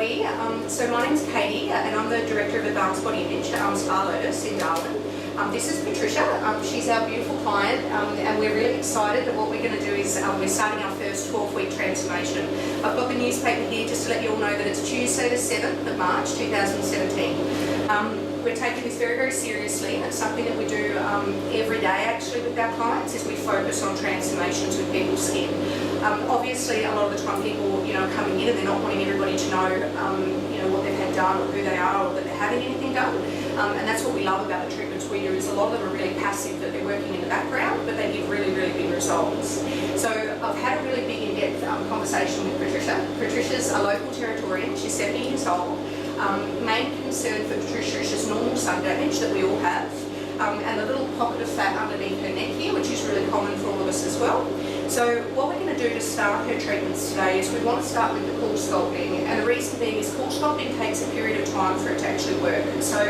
everybody. So my name's Katy and I'm the Director of Advanced Body Image Spa Lotus in Darwin. This is Patricia. She's our beautiful client and we're really excited that what we're going to do is we're starting our first 12-week transformation. I've got the newspaper here just to let you all know that it's Tuesday the 7th of March 2017. We're taking this very, very seriously, and it's something that we do every day actually with our clients is we focus on transformations with people's skin. Obviously, a lot of the time people, are coming in and they're not wanting everybody to know, what they've had done or who they are or that they're having anything done. And that's what we love about the treatments we do is a lot of them are really passive, that they're working in the background, but they give really, really big results. So I've had a really big in-depth conversation with Patricia. Patricia's a local Territorian. She's 70 years old. Main concern for Patricia is just normal sun damage that we all have, and a little pocket of fat underneath her neck here, which is really common for all of us as well. So what we're going to do to start her treatments today is we want to start with the CoolSculpting, and the reason being is CoolSculpting takes a period of time for it to actually work. So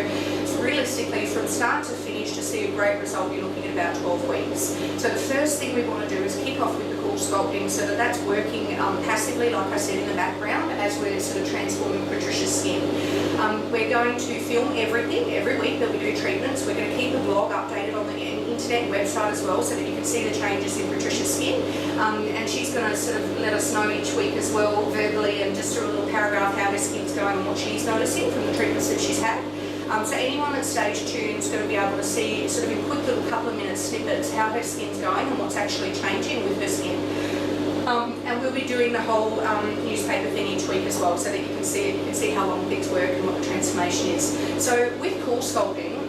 realistically, from start to finish, to see a great result, you're looking at about 12 weeks. So the first thing we want to do is kick off with the CoolSculpting so that that's working passively, like I said, in the background as we're sort of transforming Patricia's skin. We're going to film everything every week that we do treatments. We're going to keep the blog updated on the internet website as well so that you can see the changes in Patricia's skin. And she's going to sort of let us know each week as well, verbally, and just through a little paragraph how her skin's going and what she's noticing from the treatments that she's had. So anyone that stays tuned is going to be able to see sort of in quick little couple of minute snippets how her skin's going and what's actually changing with her skin. And we'll be doing the whole newspaper thing each week as well so that you can see it, you can see how long things work and what the transformation is. So with CoolSculpting,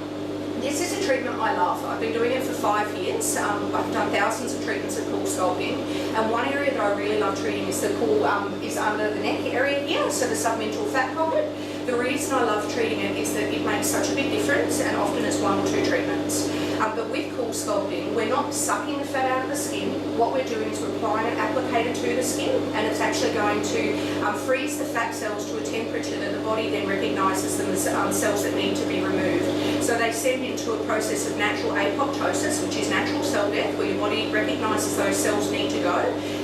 this is a treatment I love. I've been doing it for 5 years. I've done thousands of treatments of CoolSculpting, and one area that I really love treating is the is under the neck area here, so the submental fat pocket. The reason I love treating it is that it makes such a big difference, and often it's 1 or 2 treatments. But with CoolSculpting, we're not sucking the fat out of the skin. What we're doing is we're applying an applicator to the skin, and it's actually going to freeze the fat cells to a temperature that the body then recognises them as cells that need to be removed. So they send into a process of natural apoptosis, which is natural cell death, where your body recognises those cells need to go,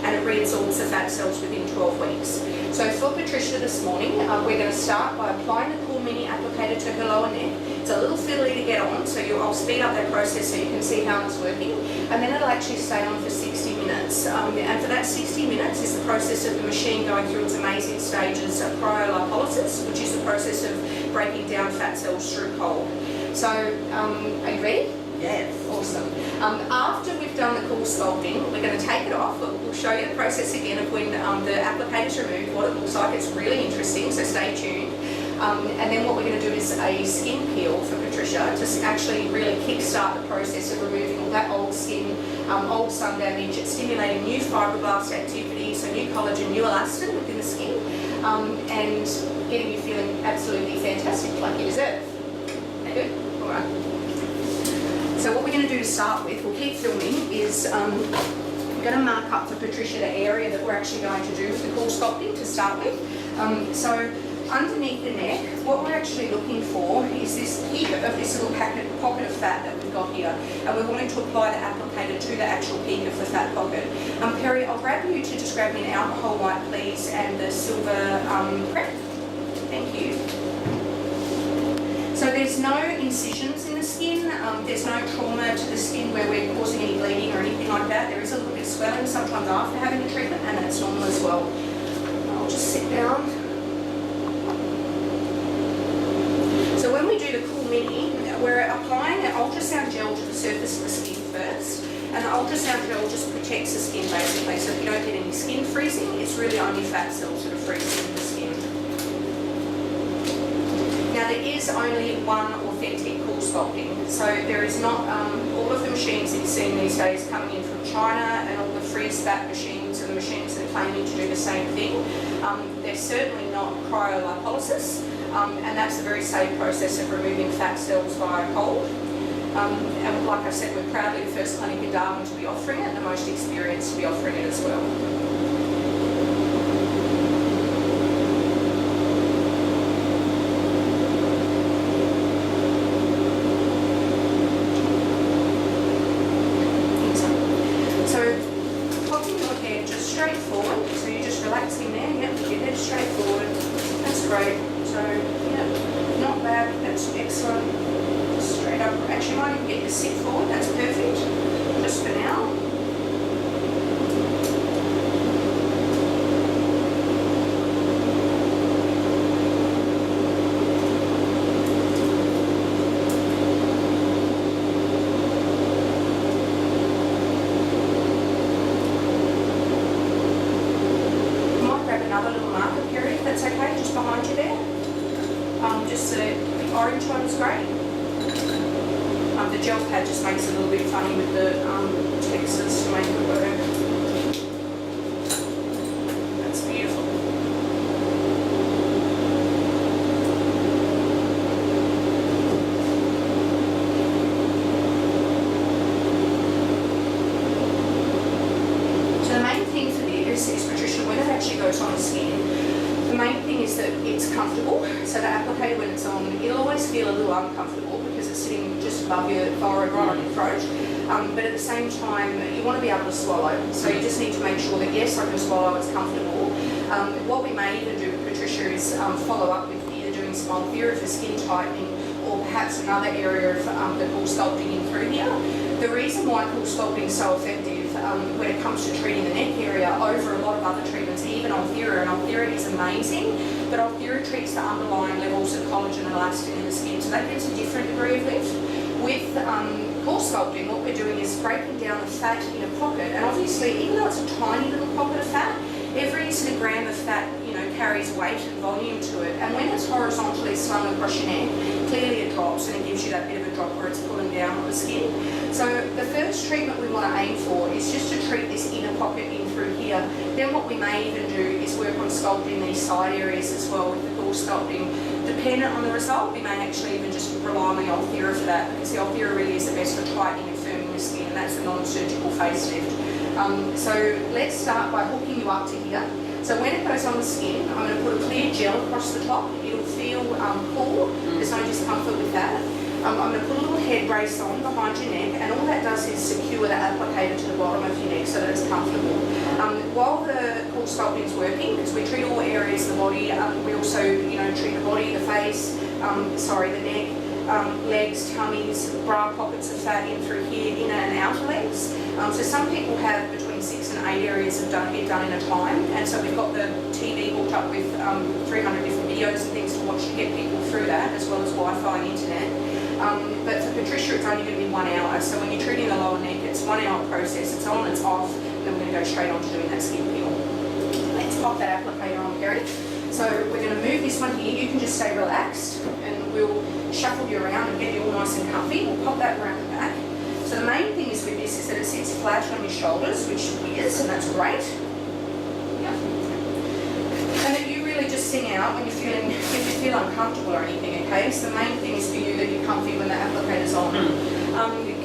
and it reabsorbs the fat cells within 12 weeks. So for Patricia this morning, we're going to start by applying the Cool Mini applicator to her lower neck. It's a little fiddly to get on, so I'll speed up that process so you can see how it's working. And then it'll actually stay on for 60 minutes. And for that 60 minutes is the process of the machine going through its amazing stages of cryolipolysis, which is the process of breaking down fat cells through cold. So, are you ready? Yes. Awesome. After we've done the CoolSculpting, we're going to take it off. We'll show you the process again of when the applicator's removed, what it looks like. It's really interesting, so stay tuned. And then what we're going to do is a skin peel for Patricia to actually really kickstart the process of removing all that old skin, old sun damage, stimulating new fibroblast activity, so new collagen, new elastin within the skin, and getting you feeling absolutely fantastic like you deserve. Okay, good? All right. So what we're going to do to start with, we'll keep filming, is we're going to mark up for Patricia the area that we're actually going to do with the CoolSculpting to start with. So underneath the neck, what we're actually looking for is this peak of this little pocket of fat that we've got here, and we're wanting to apply the applicator to the actual peak of the fat pocket. Perry, I'll grab you to just grab me an alcohol wipe, please, and the silver prep. Thank you. So there's no incisions in the skin, there's no trauma to the skin where we're causing any bleeding or anything like that. There is a little bit of swelling sometimes after having the treatment, and that's normal as well. I'll just sit down. So when we do the Cool Mini, we're applying an ultrasound gel to the surface of the skin first, and the ultrasound gel just protects the skin basically, so if you don't get any skin freezing, it's really only fat cells that are freezing in the skin. Now there is only one authentic CoolSculpting, so there is not all of the machines that you're seeing these days coming in from China and all the freeze fat machines and the machines that are claiming to do the same thing. They're certainly not cryolipolysis, and that's a very safe process of removing fat cells via cold. And like I said, we're proudly the first clinic in Darwin to be offering it and the most experienced to be offering it as well. Straight forward, so you're just relaxing there, yep, your head straight forward, that's great. So, yeah, not bad. That's excellent. Straight up. Actually, might even get you to sit forward. That's perfect. Just for now. Another little marker period, if that's okay, just behind you there. Just the orange one is great. The gel pad just makes it a little bit funny with the textures to make it work. That's beautiful. So the main thing for this is, Patricia, when it actually goes on the skin, the main thing is that it's comfortable. So the applicator, when it's on, it'll always feel a little uncomfortable because it's sitting just above your forehead, right on your throat. But at the same time, you want to be able to swallow. So you just need to make sure that, yes, I can swallow, it's comfortable. What we may even do, Patricia, is follow up with either doing small theory for skin tightening or perhaps another area of the CoolSculpting in through here. The reason why CoolSculpting is so effective when it comes to treating the neck area over a lot of other treatments, even Ulthera, and Ulthera is amazing, but Ulthera treats the underlying levels of collagen and elastin in the skin, so that gives a different degree of lift. With CoolSculpting, what we're doing is breaking down the fat in a pocket, and obviously, even though it's a tiny little pocket of fat, every sort of gram of fat, carries weight and volume to it, and when it's horizontally slung across your neck, clearly it drops and it gives you that bit of a drop where it's pulling down on the skin. So the first treatment we want to aim for is just to treat this inner pocket in through here. Then what we may even do is work on sculpting these side areas as well with the CoolSculpting. Dependent on the result, we may actually even just rely on the Ulthera for that, because the Ulthera really is the best for tightening and firming the skin, and that's a non-surgical facelift. So let's start by hooking you up to here. So when it goes on the skin, I'm going to put a clear gel across the top. It'll feel cool. There's no discomfort with that. I'm going to put a little head brace on behind your neck, and all that does is secure the applicator to the bottom of your neck so that it's comfortable. While the CoolSculpting is working, because we treat all areas of the body, we also treat the body, the face, the neck, legs, tummies, bra pockets of fat in through here, inner and outer legs. So some people have between 6 and 8 areas of it done in a time, and so we've got the TV hooked up with 300 different videos and things to watch to get people through that, as well as Wi-Fi and internet. But for Patricia, it's only going to be 1 hour. So when you're treating the lower neck, it's 1 hour process. It's on, it's off, and then we're going to go straight on to doing that skin peel. Let's pop that applicator on, Katy. So we're going to move this one here. You can just stay relaxed, and we'll shuffle you around and get you all nice and comfy. We'll pop that around the back. So the main thing is with this is that it sits flat on your shoulders, which it is, and that's great. Yep. And that you really just sing out when if you feel uncomfortable or anything, okay? So the main thing is for you that you're comfy when the applicator's on.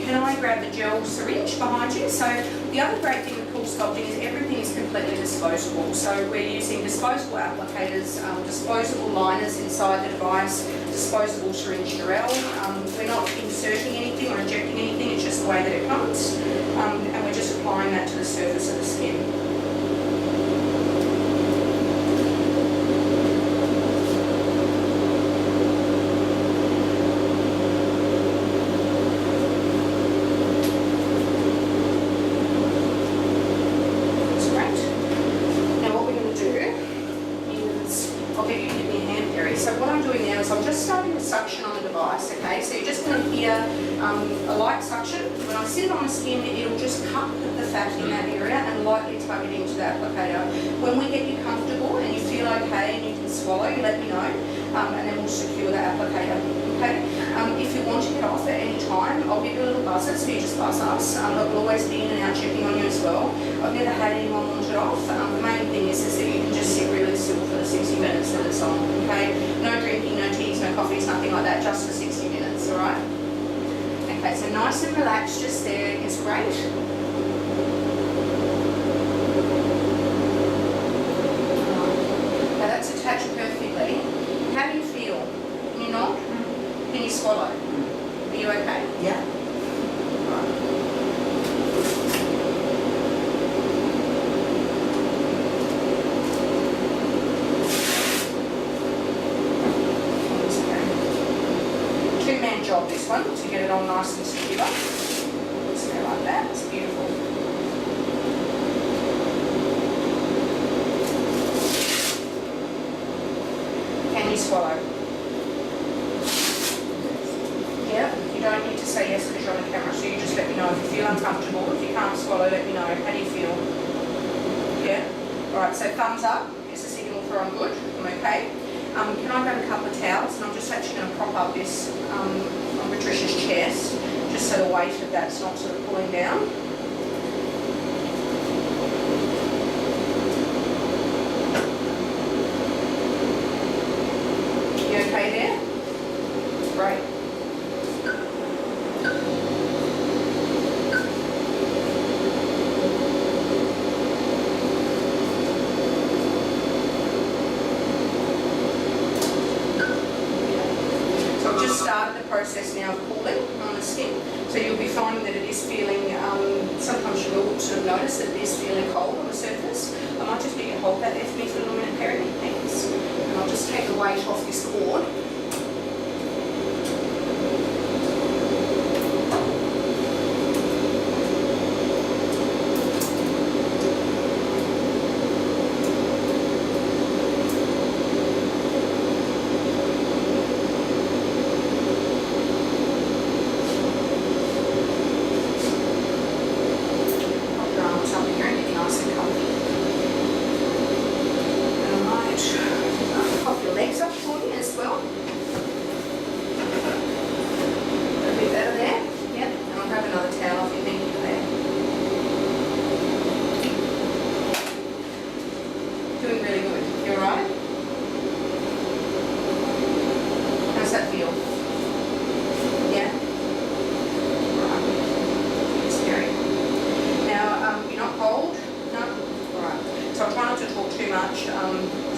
Can I grab the gel syringe behind you? So the other great thing with CoolSculpting is everything is completely disposable. So we're using disposable applicators, disposable liners inside the device, disposable syringe Durell. We're not inserting anything or injecting anything, it's just the way that it comes. And we're just applying that to the surface of the skin. Suction on the device, okay? So you're just going to hear a light suction. When I sit it on the skin, it'll just cut the fat in that area and lightly tug it into the applicator. When we get you comfortable and you feel okay and you can swallow, you let me know, and then we'll secure the applicator, okay? If you want to get off at any time, I'll give you a little buzzer, so you just buzz us. But we'll always be in and out checking on you as well. I've never had anyone want it off. The main thing is that you can just sit really still for the 60 minutes that it's on, okay? No drinking, no teas, no coffees, nothing like that, just for 60 minutes, all right? Okay, so nice and relaxed just there is great. Now that's attached perfectly. How do you feel? Can you nod? Can you swallow? Are you okay? Yeah. get it on nice and secure. Just go like that. It's beautiful. Can you swallow? Yeah, you don't need to say yes because you're on the camera, so you just let me know if you feel uncomfortable. If you can't swallow, let me know. How do you feel? Yeah? Alright, so thumbs up is a signal for I'm good, I'm okay. Can I grab a couple of towels? And I'm just actually going to prop up this on Patricia's chest, just so the weight of that's not sort of pulling down. You okay there? Great. Started the process now of cooling on the skin, so you'll be finding that it is feeling, sometimes you will sort of notice that it is feeling cold on the surface. I might just get you to hold that there for me for a little minute, Perry, thanks. And I'll just take the weight off this cord.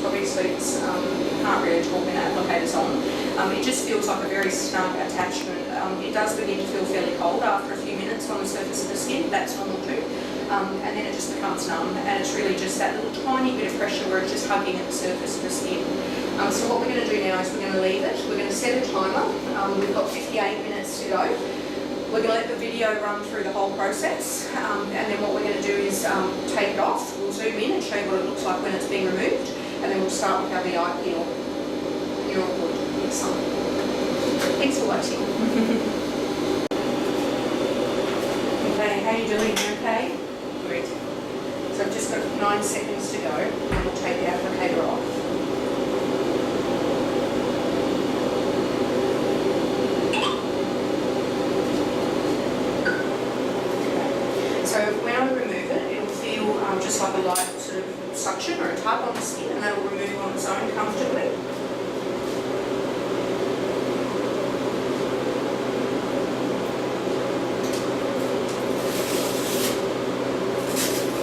Obviously it's, you can't really talk when applicators on. It just feels like a very snug attachment. It does begin to feel fairly cold after a few minutes on the surface of the skin, that's normal too. And then it just becomes numb, and it's really just that little tiny bit of pressure where it's just hugging at the surface of the skin. So what we're going to do now is we're going to leave it, we're going to set a timer. We've got 58 minutes to go. We're going to let the video run through the whole process, and then what we're going to do is take it off. We'll zoom in and show you what it looks like when it's being removed, and then we'll start with our VI peel. You're all good. Excellent. Thanks for watching. Okay, how are you doing? You okay? Great. So I've just got 9 seconds to go, and we'll take the applicator off. So when I remove it, it'll feel just like a light sort of suction or a tug on the skin, and that'll remove on its own comfortably.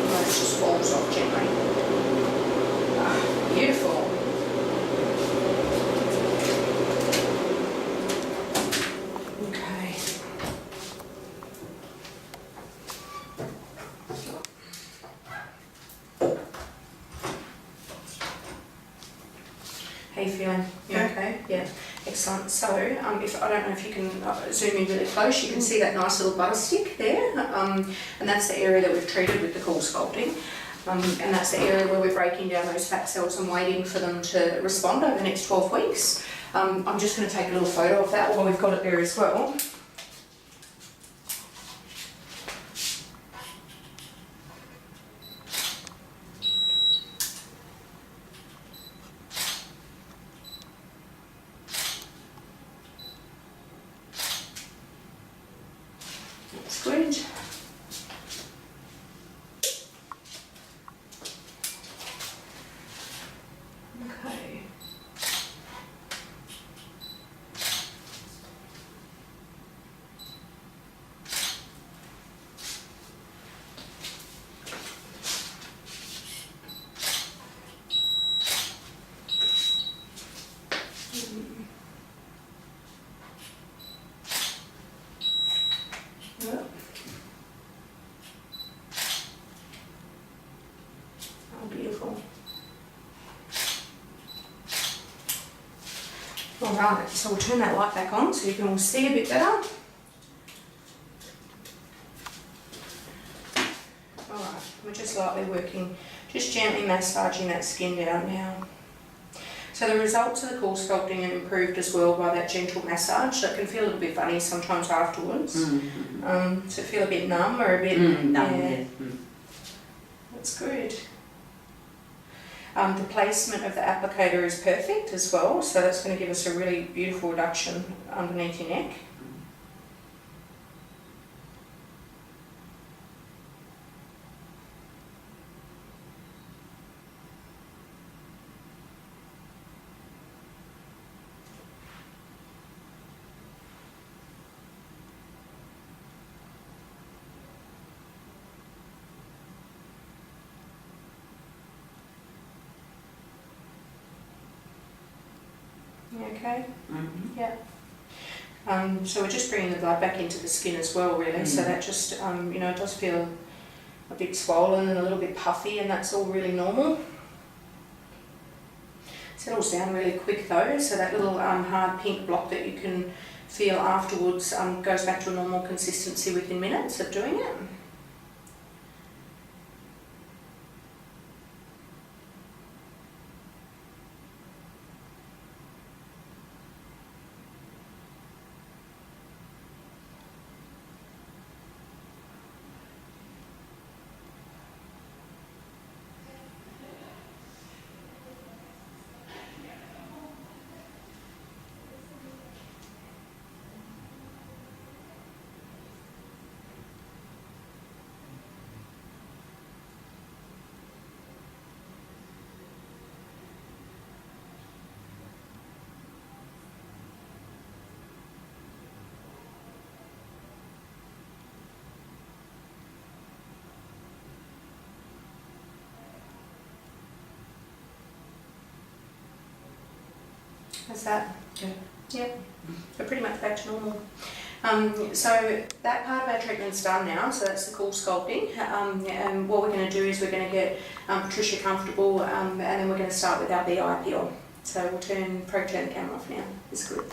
And it just falls off gently. Ah, beautiful. How you feeling? You okay? Yeah, excellent. So, if I don't know if you can zoom in really close, you can see that nice little butter stick there, and that's the area that we've treated with the CoolSculpting, and that's the area where we're breaking down those fat cells and waiting for them to respond over the next 12 weeks. I'm just going to take a little photo of that while we've got it there as well. That's good. Okay. Yep. Oh, beautiful. Alright, so we'll turn that light back on so you can all see a bit better. just lightly working, just gently massaging that skin down now. So the results of the CoolSculpting are improved as well by that gentle massage. So it can feel a little bit funny sometimes afterwards. So feel a bit numb or a bit numb. Yeah. That's good. The placement of the applicator is perfect as well, so that's going to give us a really beautiful reduction underneath your neck. Okay. Yeah. So we're just bringing the blood back into the skin as well, really. So that just, you know, it does feel a bit swollen and a little bit puffy, and that's all really normal. Settles down really quick though, so that little hard pink block that you can feel afterwards goes back to a normal consistency within minutes of doing it. How's that? Good. Yep, we're pretty much back to normal. So that part of our treatment's done now, so that's the CoolSculpting. And what we're going to do is we're going to get Patricia comfortable, and then we're going to start with our BI peel. So we'll turn the camera off now. It's good.